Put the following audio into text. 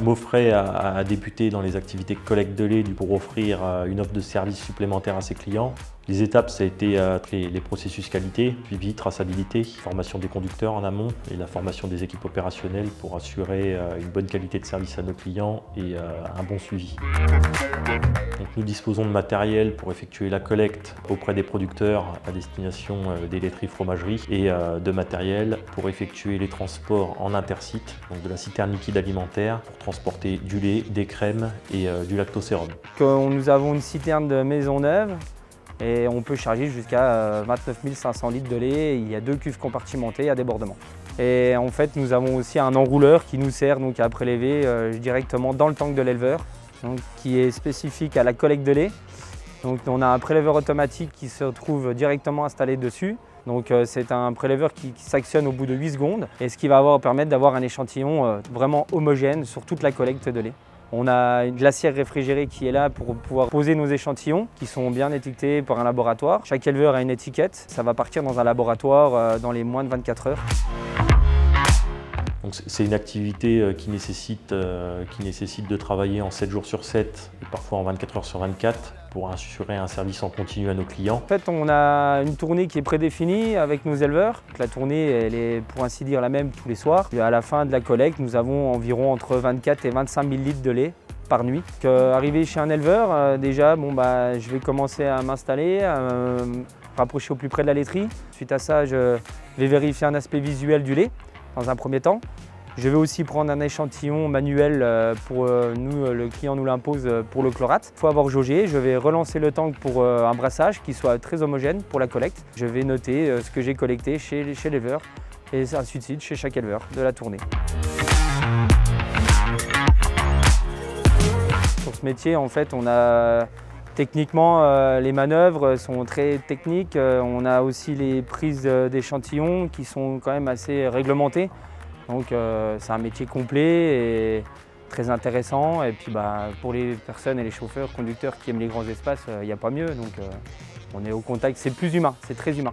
Maufrais a débuté dans les activités de collecte de lait pour offrir une offre de service supplémentaire à ses clients. Les étapes, ça a été les processus qualité, suivi, traçabilité, formation des conducteurs en amont et la formation des équipes opérationnelles pour assurer une bonne qualité de service à nos clients et un bon suivi. Donc, nous disposons de matériel pour effectuer la collecte auprès des producteurs à destination des laiteries fromageries et de matériel pour effectuer les transports en intersite, donc de la citerne liquide alimentaire pour transporter du lait, des crèmes et du lactosérum. Nous avons une citerne de Maisonneuve et on peut charger jusqu'à 29 500 litres de lait. Il y a 2 cuves compartimentées à débordement. Et en fait, nous avons aussi un enrouleur qui nous sert donc à prélever directement dans le tank de l'éleveur, qui est spécifique à la collecte de lait. Donc, on a un préleveur automatique qui se trouve directement installé dessus. Donc, c'est un préleveur qui s'actionne au bout de 8 secondes et ce qui va permettre d'avoir un échantillon vraiment homogène sur toute la collecte de lait. On a une glacière réfrigérée qui est là pour pouvoir poser nos échantillons qui sont bien étiquetés par un laboratoire. Chaque éleveur a une étiquette, ça va partir dans un laboratoire dans les moins de 24 heures. C'est une activité qui nécessite de travailler en 7 jours sur 7 et parfois en 24 heures sur 24 pour assurer un service en continu à nos clients. En fait, on a une tournée qui est prédéfinie avec nos éleveurs. La tournée, elle est pour ainsi dire la même tous les soirs. Et à la fin de la collecte, nous avons environ entre 24 et 25 000 litres de lait par nuit. Arrivé chez un éleveur, déjà, je vais commencer à m'installer, à me rapprocher au plus près de la laiterie. Suite à ça, je vais vérifier un aspect visuel du lait dans un premier temps. Je vais aussi prendre un échantillon manuel pour nous, le client nous l'impose pour le chlorate. Une fois avoir jaugé, je vais relancer le tank pour un brassage qui soit très homogène pour la collecte. Je vais noter ce que j'ai collecté chez l'éleveur et ainsi de suite chez chaque éleveur de la tournée. Pour ce métier, en fait, on a techniquement les manœuvres sont très techniques. On a aussi les prises d'échantillons qui sont quand même assez réglementées. Donc c'est un métier complet et très intéressant. Et puis pour les personnes et les chauffeurs, conducteurs qui aiment les grands espaces, il n'y a pas mieux. Donc on est au contact, c'est plus humain, c'est très humain.